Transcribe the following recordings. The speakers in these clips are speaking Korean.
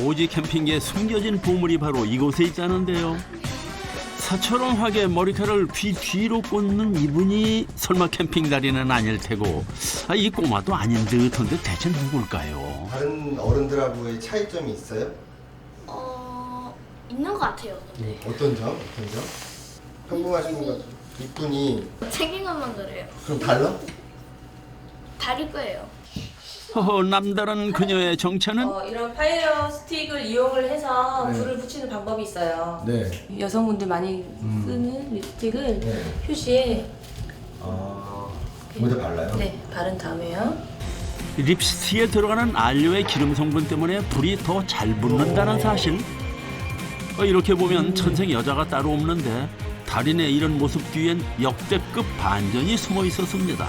오지 캠핑계의 숨겨진 보물이 바로 이곳에 있다는데요. 사처럼하게 머리카락을 귀 뒤로 꽂는 이분이 설마 캠핑 달인은 아닐 테고, 이 꼬마도 아닌 듯한데 대체 누굴까요? 다른 어른들하고의 차이점이 있어요? 있는 것 같아요. 근데 어떤 점? 평범하신 것 같아요. 이쁜이. 생긴 것만 그래요. 그럼 달라? 다를 거예요. 허허, 남다른 그녀의 정체는 이런 파이어 스틱을 이용을 해서 네. 불을 붙이는 방법이 있어요. 네. 여성분들 많이 쓰는 립스틱을 네. 표시에 모두 발라요? 네, 바른 다음에요. 립스틱에 들어가는 안료의 기름 성분 때문에 불이 더 잘 붙는다는 사실. 이렇게 보면 천생 여자가 따로 없는데 달인의 이런 모습 뒤엔 역대급 반전이 숨어 있었습니다.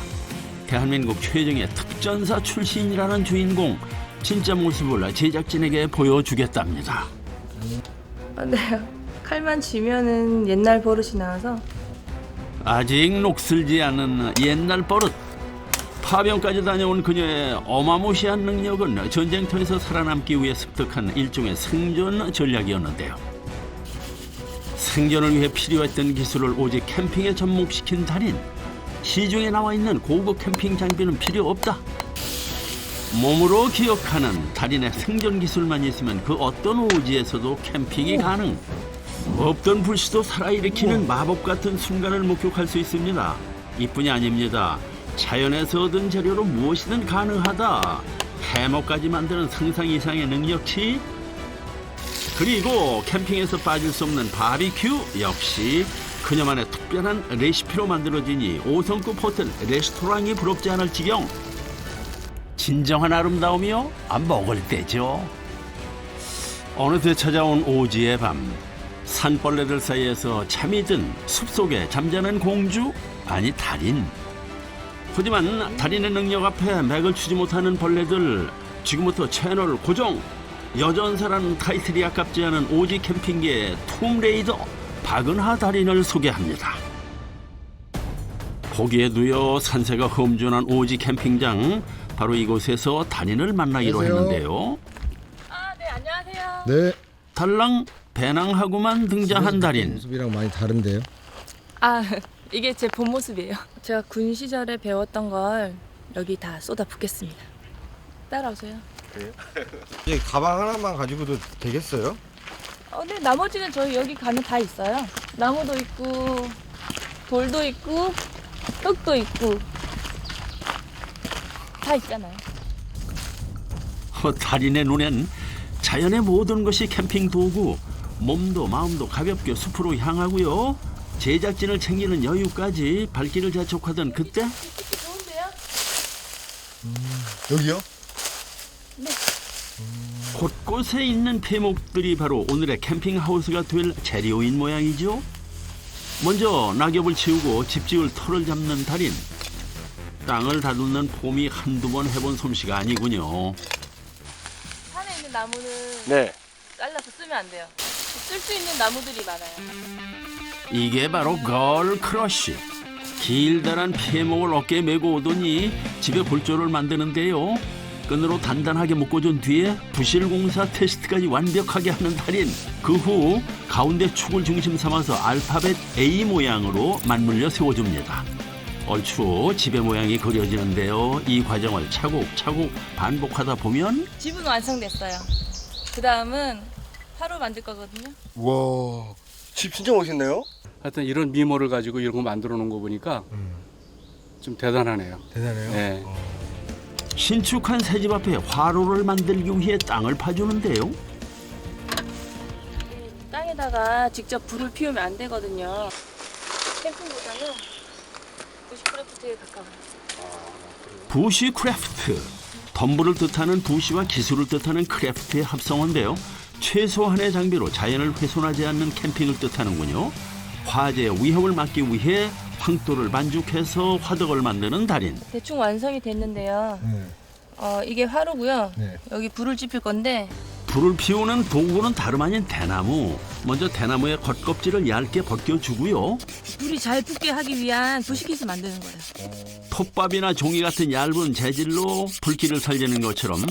대한민국 최정의 특전사 출신이라는 주인공, 진짜 모습을 제작진에게 보여주겠답니다. 네, 칼만 쥐면은 옛날 버릇이 나와서 아직 녹슬지 않은 옛날 버릇. 파병까지 다녀온 그녀의 어마무시한 능력은 전쟁터에서 살아남기 위해 습득한 일종의 생존 전략이었는데요. 생존을 위해 필요했던 기술을 오직 캠핑에 접목시킨 달인. 시중에 나와 있는 고급 캠핑 장비는 필요 없다. 몸으로 기억하는 달인의 생존 기술만 있으면 그 어떤 오지에서도 캠핑이 가능. 없던 불씨도 살아일으키는 마법 같은 순간을 목격할 수 있습니다. 이뿐이 아닙니다. 자연에서 얻은 재료로 무엇이든 가능하다. 해먹까지 만드는 상상 이상의 능력치. 그리고 캠핑에서 빠질 수 없는 바비큐 역시 그녀만의 특별한 레시피로 만들어지니 5성급 호텔 레스토랑이 부럽지 않을 지경. 진정한 아름다움이요? 먹을 때죠. 어느새 찾아온 오지의 밤. 산벌레들 사이에서 잠이 든 숲속에 잠자는 공주? 아니 달인. 하지만 달인의 능력 앞에 맥을 추지 못하는 벌레들. 지금부터 채널 고정. 여전사라는 타이틀이 아깝지 않은 오지 캠핑계의 툼레이더 박은하 달인을 소개합니다. 보기에도요 산세가 험준한 오지 캠핑장. 바로 이곳에서 달인을 만나기로 안녕하세요. 했는데요. 네, 안녕하세요. 네. 달랑 배낭하고만 등장한 달인. 모습이랑 많이 다른데요? 이게 제 본 모습이에요. 제가 군 시절에 배웠던 걸 여기 다 쏟아 붓겠습니다. 따라오세요. 이 가방 하나만 가지고도 되겠어요? 네, 나머지는 저희 여기 가면 다 있어요. 나무도 있고 돌도 있고 흙도 있고 다 있잖아요. 달인의 눈엔 자연의 모든 것이 캠핑 도구. 몸도 마음도 가볍게 숲으로 향하고요. 제작진을 챙기는 여유까지 발길을 재촉하던 그때 좋은데요? 여기요? 곳곳에 있는 폐목들이 바로 오늘의 캠핑하우스가 될 재료인 모양이죠. 먼저 낙엽을 치우고 집지을 털을 잡는 달인. 땅을 다듬는 폼이 한두 번 해본 솜씨가 아니군요. 산에 있는 나무는 네. 잘라서 쓰면 안 돼요. 쓸 수 있는 나무들이 많아요. 이게 바로 걸 크러쉬. 길다란 폐목을 어깨에 메고 오더니 집에 골조를 만드는데요. 끈으로 단단하게 묶어준 뒤에 부실공사 테스트까지 완벽하게 하는 달인. 그 후 가운데 축을 중심 삼아서 알파벳 A 모양으로 맞물려 세워줍니다. 얼추 지배 모양이 그려지는데요. 이 과정을 차곡차곡 반복하다 보면 집은 완성됐어요. 그 다음은 화로 만들 거거든요. 우와. 집 진짜 멋있네요? 하여튼 이런 미모를 가지고 이런 거 만들어 놓은 거 보니까 좀 대단하네요. 대단해요? 네. 신축한 새집 앞에 화로를 만들기 위해 땅을 파주는데요. 땅에다가 직접 불을 피우면 안 되거든요. 캠핑보다는 부시크래프트에 가까워요. 부시크래프트. 덤불을 뜻하는 부시와 기술을 뜻하는 크래프트의 합성어인데요. 최소한의 장비로 자연을 훼손하지 않는 캠핑을 뜻하는군요. 화재의 위험을 막기 위해 황토를 반죽해서 화덕을 만드는 달인. 대충 완성이 됐는데요. 네. 이게 화로고요. 네. 여기 불을 지필 건데 불을 피우는 도구는 다름 아닌 대나무. 먼저 대나무의 겉껍질을 얇게 벗겨주고요. 불이 잘 붙게 하기 위한 부식기술 만드는 거예요. 톱밥이나 종이 같은 얇은 재질로 불길을 살리는 것처럼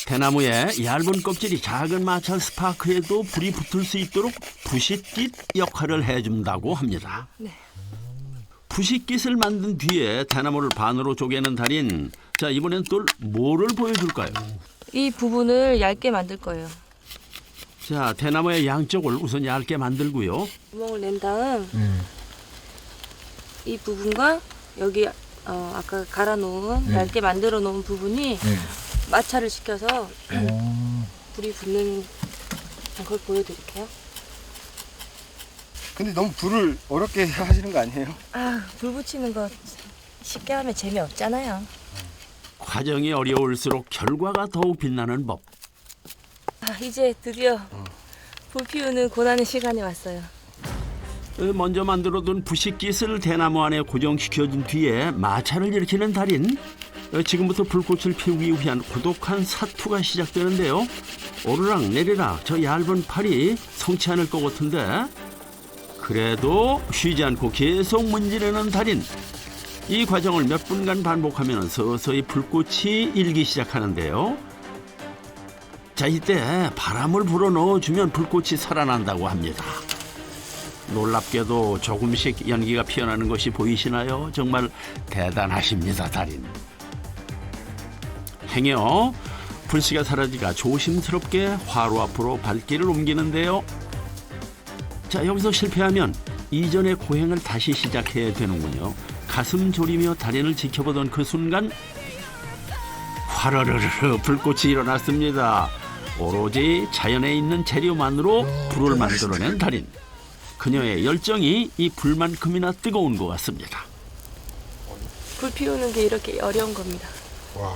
대나무의 얇은 껍질이 작은 마찰 스파크에도 불이 붙을 수 있도록 부식깃 역할을 해준다고 합니다. 네. 부식깃을 만든 뒤에 대나무를 반으로 쪼개는 달인. 자, 이번엔 또 뭐를 보여줄까요? 이 부분을 얇게 만들 거예요. 자, 대나무의 양쪽을 우선 얇게 만들고요. 구멍을 낸 다음 이 부분과 여기 아까 갈아 놓은 얇게 만들어 놓은 부분이 마찰을 시켜서 불이 붙는 걸 보여드릴게요. 근데 너무 불을 어렵게 하시는 거 아니에요? 아, 불 붙이는 거 쉽게 하면 재미없잖아요. 과정이 어려울수록 결과가 더욱 빛나는 법. 아, 이제 드디어 불 피우는 고난의 시간이 왔어요. 먼저 만들어둔 부식깃을 대나무 안에 고정시켜준 뒤에 마찰을 일으키는 달인. 지금부터 불꽃을 피우기 위한 고독한 사투가 시작되는데요. 오르락 내리락 저 얇은 팔이 성치 않을 것 같은데 그래도 쉬지 않고 계속 문지르는 달인. 이 과정을 몇 분간 반복하면 서서히 불꽃이 일기 시작하는데요. 자, 이때 바람을 불어 넣어주면 불꽃이 살아난다고 합니다. 놀랍게도 조금씩 연기가 피어나는 것이 보이시나요? 정말 대단하십니다, 달인. 행여 불씨가 사라지가 조심스럽게 화로 앞으로 발길을 옮기는데요. 자, 여기서 실패하면 이전의 고행을 다시 시작해야 되는군요. 가슴 졸이며 달인을 지켜보던 그 순간 화르르르 불꽃이 일어났습니다. 오로지 자연에 있는 재료만으로 불을 만들어낸 달인. 그녀의 열정이 이 불만큼이나 뜨거운 것 같습니다. 불 피우는 게 이렇게 어려운 겁니다. 와.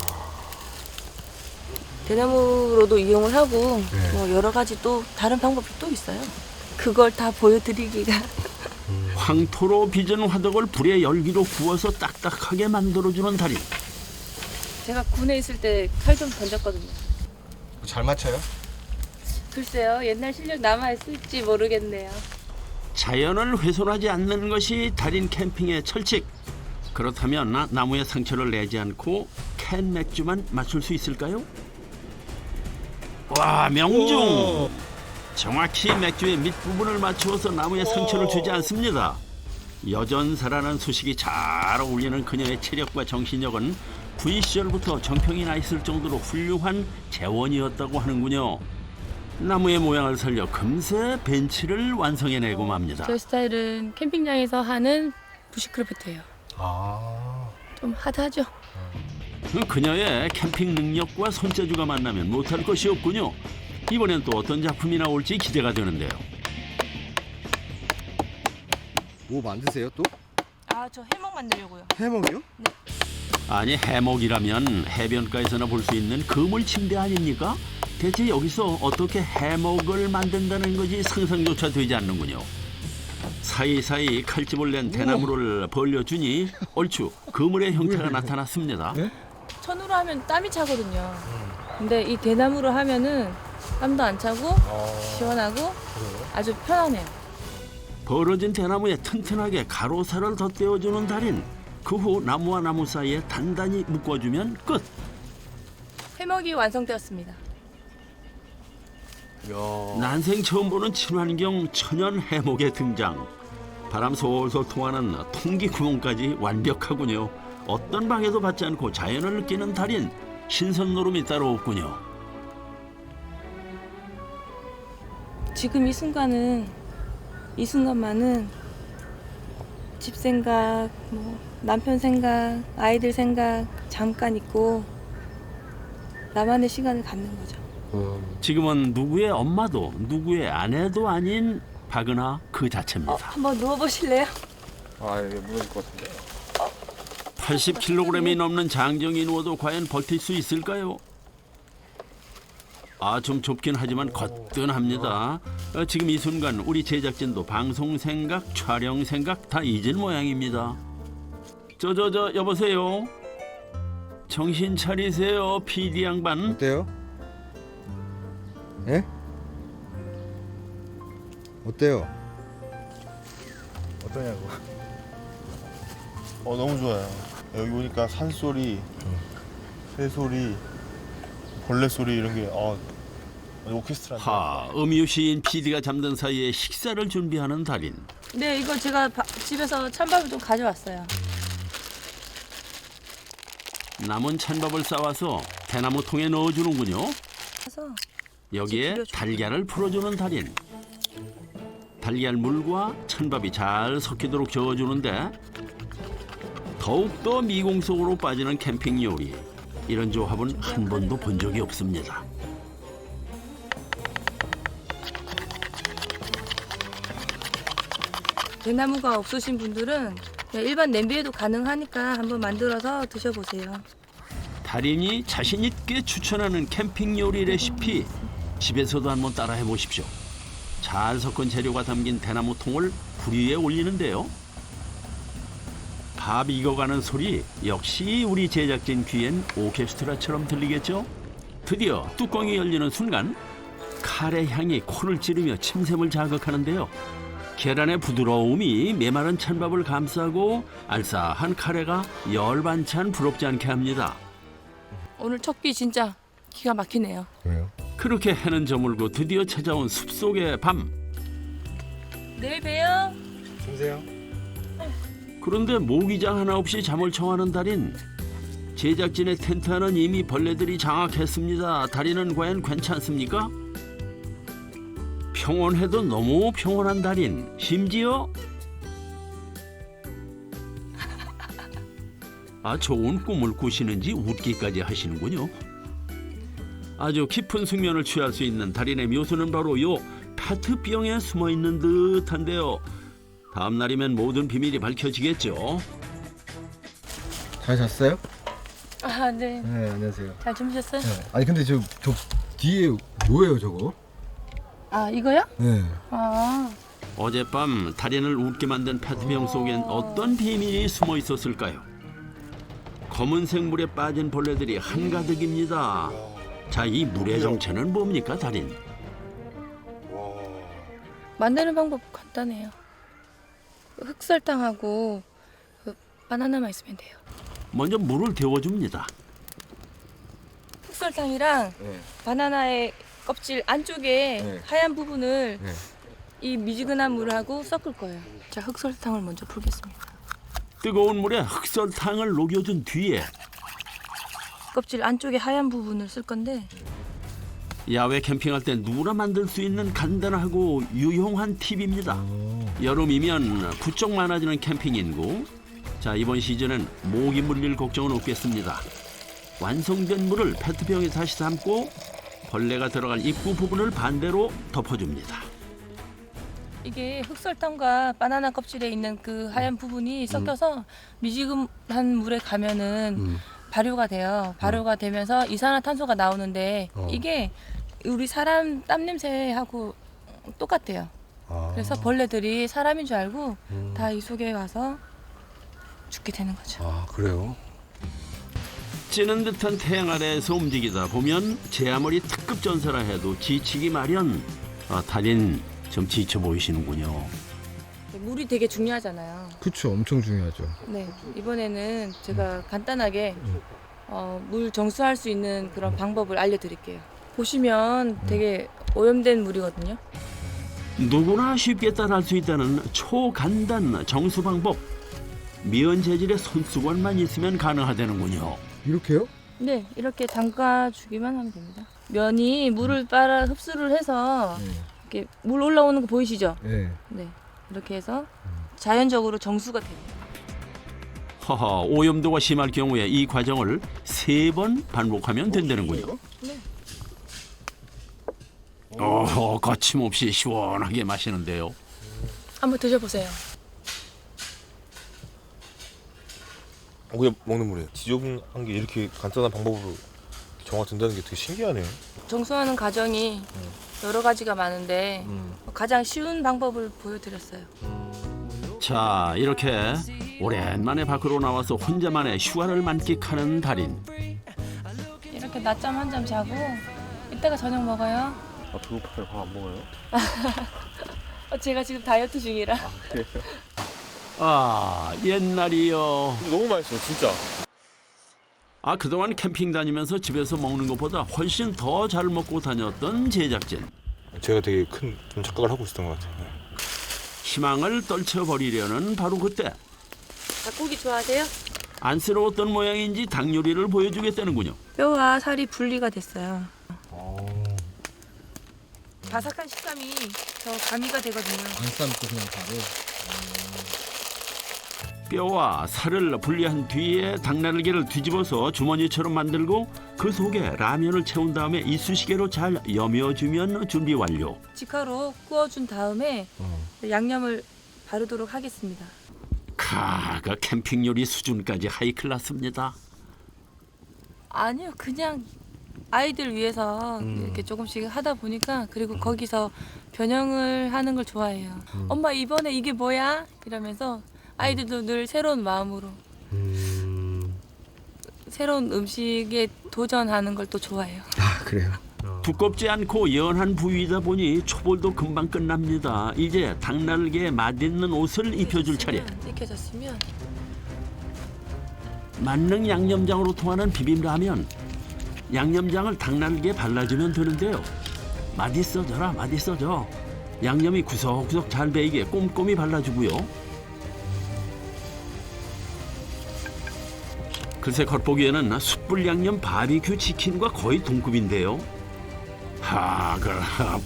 대나무로도 이용을 하고 뭐 여러 가지 또 다른 방법이 또 있어요. 그걸 다 보여드리기가 황토로 빚은 화덕을 불의 열기로 구워서 딱딱하게 만들어주는 달인. 제가 군에 있을 때 칼 좀 던졌거든요. 잘 맞춰요? 글쎄요, 옛날 실력 남아있을지 모르겠네요. 자연을 훼손하지 않는 것이 달인 캠핑의 철칙. 그렇다면 나무에 상처를 내지 않고 캔 맥주만 마실 수 있을까요? 와, 명중! 정확히 맥주의 밑부분을 맞추어서 나무에 상처를 주지 않습니다. 여전사라는 소식이 잘 어울리는 그녀의 체력과 정신력은 V시절부터 정평이 나 있을 정도로 훌륭한 재원이었다고 하는군요. 나무의 모양을 살려 금세 벤치를 완성해내고 맙니다. 제 스타일은 캠핑장에서 하는 부시크래프트예요. 아. 좀 하드하죠? 그녀의 캠핑 능력과 손재주가 만나면 못할 것이 없군요. 이번엔 또 어떤 작품이 나올지 기대가 되는데요. 뭐 만드세요 또? 아, 저 해먹 만들려고요. 해먹이요? 아니, 해먹이라면 해변가에서나 볼 수 있는 그물 침대 아닙니까? 대체 여기서 어떻게 해먹을 만든다는 것이 상상조차 되지 않는군요. 사이사이 칼집을 낸 대나무를 벌려주니 얼추 그물의 형태가 나타났습니다. 천으로 하면 땀이 차거든요. 근데 이 대나무로 하면은 땀도 안 차고 시원하고 아주 편하네요. 벌어진 대나무에 튼튼하게 가로살을 덧대어주는 달인. 그 후 나무와 나무 사이에 단단히 묶어주면 끝. 해먹이 완성되었습니다. 난생 처음 보는 친환경 천연 해목의 등장. 바람 솔솔 통하는 통기 구멍까지 완벽하군요. 어떤 방해도 받지 않고 자연을 느끼는 달인. 신선 노름이 따로 없군요. 지금 이 순간만은 집 생각, 뭐 남편 생각, 아이들 생각 잠깐 있고 나만의 시간을 갖는 거죠. 지금은 누구의 엄마도 누구의 아내도 아닌 박은하 그 자체입니다. 한번 누워보실래요? 아, 이게 무너질 것 같은데. 80kg이 넘는 장정이 누워도 과연 버틸 수 있을까요? 좀 좁긴 하지만 거뜬합니다. 지금 이 순간 우리 제작진도 방송 생각, 촬영 생각 다 잊은 모양입니다. 여보세요? 정신 차리세요, PD 양반. 어때요? 예? 어때요? 어떠냐고. 너무 좋아요. 여기 오니까 산소리, 새소리, 벌레 소리 이런 게 오케스트라. 음유시인 PD가 잠든 사이에 식사를 준비하는 달인. 네, 이거 제가 집에서 찬밥을 좀 가져왔어요. 남은 찬밥을 싸와서 대나무 통에 넣어주는군요. 그래서 여기에 달걀을 풀어주는 달인. 달걀 물과 찬밥이 잘 섞이도록 저어주는데 더욱더 미공 속으로 빠지는 캠핑 요리. 이런 조합은 한 번도 본 적이 없습니다. 대나무가 없으신 분들은 그냥 일반 냄비에도 가능하니까 한번 만들어서 드셔보세요. 달인이 자신 있게 추천하는 캠핑 요리 레시피 집에서도 한번 따라해 보십시오. 잘 섞은 재료가 담긴 대나무 통을 불 위에 올리는데요. 밥 익어가는 소리 역시 우리 제작진 귀엔 오케스트라처럼 들리겠죠? 드디어 뚜껑이 열리는 순간 카레 향이 코를 찌르며 침샘을 자극하는데요. 계란의 부드러움이 메마른 찬밥을 감싸고 알싸한 카레가 열반찬 부럽지 않게 합니다. 오늘 첫 끼 진짜 기가 막히네요. 왜요? 그렇게 해는 저물고 드디어 찾아온 숲속의 밤. 내일 봬요. 주무세요. 그런데 모기장 하나 없이 잠을 청하는 달인. 제작진의 텐트는 이미 벌레들이 장악했습니다. 달인은 과연 괜찮습니까? 평온해도 너무 평온한 달인. 심지어 좋은 꿈을 꾸시는지 웃기까지 하시는군요. 아주 깊은 숙면을 취할 수 있는 달인의 묘수는 바로 요 페트병에 숨어있는 듯한데요. 다음 날이면 모든 비밀이 밝혀지겠죠. 잘 잤어요? 아, 네. 네, 안녕하세요. 잘 주무셨어요? 네. 아니 근데 저 뒤에 뭐예요 저거? 아, 이거요? 네. 아, 어젯밤 달인을 웃게 만든 페트병 속엔 어떤 비밀이 숨어 있었을까요? 검은색 물에 빠진 벌레들이 한가득입니다. 자, 이 물의 정체는 뭡니까, 달인? 만드는 방법 간단해요. 흑설탕하고 바나나만 있으면 돼요. 먼저 물을 데워줍니다. 흑설탕이랑 네. 바나나의 껍질 안쪽에 네. 하얀 부분을 네. 이 미지근한 물하고 섞을 거예요. 자, 흑설탕을 먼저 풀겠습니다. 뜨거운 물에 흑설탕을 녹여준 뒤에 껍질 안쪽에 하얀 부분을 쓸 건데 야외 캠핑할 때 누구나 만들 수 있는 간단하고 유용한 팁입니다. 여름이면 부쩍 많아지는 캠핑 인구. 자, 이번 시즌엔 모기 물릴 걱정은 없겠습니다. 완성된 물을 페트병에 다시 담고 벌레가 들어갈 입구 부분을 반대로 덮어줍니다. 이게 흑설탕과 바나나 껍질에 있는 그 하얀 부분이 섞여서 미지근한 물에 가면은 발효가 돼요. 발효가 되면서 이산화탄소가 나오는데 이게 우리 사람 땀 냄새하고 똑같대요. 그래서 벌레들이 사람인 줄 알고 다 이 속에 와서 죽게 되는 거죠. 아 그래요? 찌는 듯한 태양 아래에서 움직이다 보면 제 아무리 특급 전사라 해도 지치기 마련. 달인 좀 지쳐 보이시는군요. 물이 되게 중요하잖아요. 그쵸, 엄청 중요하죠. 네, 이번에는 제가 간단하게 물 정수할 수 있는 그런 방법을 알려드릴게요. 보시면 되게 오염된 물이거든요. 누구나 쉽게 따라할 수 있다는 초간단 정수 방법. 미연 재질의 손수건만 있으면 가능하다는군요. 이렇게요? 네, 이렇게 담가주기만 하면 됩니다. 면이 물을 빨아 흡수를 해서 이렇게 물 올라오는 거 보이시죠? 네. 네, 이렇게 해서 자연적으로 정수가 됩니다. 허허, 오염도가 심할 경우에 이 과정을 3번 반복하면 된다는군요. 네. 거침없이 시원하게 마시는데요. 한번 드셔보세요. 그냥 먹는 물이에요. 지저분한 게 이렇게 간단한 방법으로 정화된다는 게 되게 신기하네요. 정수하는 과정이 여러 가지가 많은데 가장 쉬운 방법을 보여드렸어요. 자, 이렇게 오랜만에 밖으로 나와서 혼자만의 휴가를 만끽하는 달인. 이렇게 낮잠 한 잠 자고 이따가 저녁 먹어요. 아 배고파요. 밥 안 먹어요? 제가 지금 다이어트 중이라. 아, 옛날이요. 근데 너무 맛있어요, 진짜. 아, 그동안 캠핑 다니면서 집에서 먹는 것보다 훨씬 더 잘 먹고 다녔던 제작진. 제가 되게 큰 좀 착각을 하고 있었던 것 같아요. 희망을 떨쳐버리려는 바로 그때 닭고기 좋아하세요? 안쓰러웠던 모양인지 닭 요리를 보여주겠다는군요. 뼈와 살이 분리가 됐어요. 바삭한 식감이 더 가미가 되거든요. 안 삶고 그냥 바로. 뼈와 살을 분리한 뒤에 닭날개를 뒤집어서 주머니처럼 만들고 그 속에 라면을 채운 다음에 이쑤시개로 잘 여며주면 준비 완료. 직화로 구워준 다음에 양념을 바르도록 하겠습니다. 그 캠핑 요리 수준까지 하이클래스입니다. 아니요, 그냥 아이들 위해서 이렇게 조금씩 하다 보니까 그리고 거기서 변형을 하는 걸 좋아해요. 엄마 이번에 이게 뭐야? 이러면서 아이들도 늘 새로운 마음으로 새로운 음식에 도전하는 걸 또 좋아해요. 아 그래요? 두껍지 않고 연한 부위이다 보니 초벌도 금방 끝납니다. 이제 닭날개에 맛있는 옷을 입혀줄 차례. 익혀졌으면 만능 양념장으로 통하는 비빔라면. 양념장을 닭날개에 발라주면 되는데요. 맛있어져라, 맛있어져. 양념이 구석구석 잘 배이게 꼼꼼히 발라주고요. 글쎄 겉보기에는 숯불 양념 바비큐 치킨과 거의 동급인데요.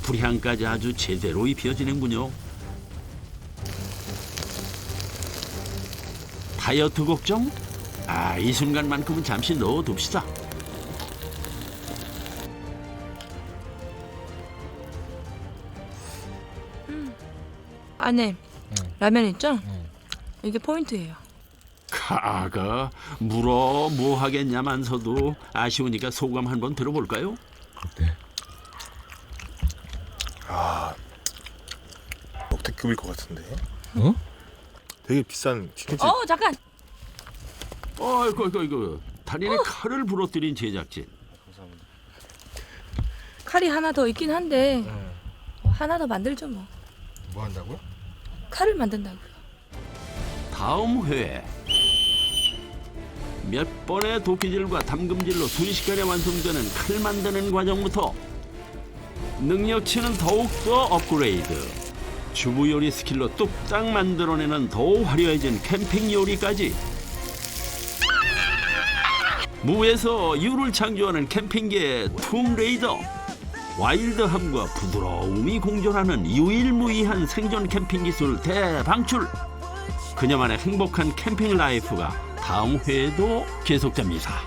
불향까지 아주 제대로 입혀지는군요. 다이어트 걱정? 이 순간만큼은 잠시 넣어둡시다. 안에 라면 있죠? 이게 포인트예요. 물어 뭐 하겠냐면서도 아쉬우니까 소감 한번 들어볼까요? 네. 역대급일 것 같은데. 어? 되게 비싼 치킨집. 잠깐. 이거 다리에 칼을 부러뜨린 제작진. 칼이 하나 더 있긴 한데 하나 더 만들죠 뭐. 뭐 한다고요? 칼을 만든다고요. 다음 회에 몇 번의 도끼질과 담금질로 순식간에 완성되는 칼 만드는 과정부터 능력치는 더욱더 업그레이드, 주부 요리 스킬로 뚝딱 만들어내는 더욱 화려해진 캠핑 요리까지 무에서 유를 창조하는 캠핑계의 툼레이더. 와일드함과 부드러움이 공존하는 유일무이한 생존 캠핑 기술 대방출. 그녀만의 행복한 캠핑 라이프가 다음 회에도 계속됩니다.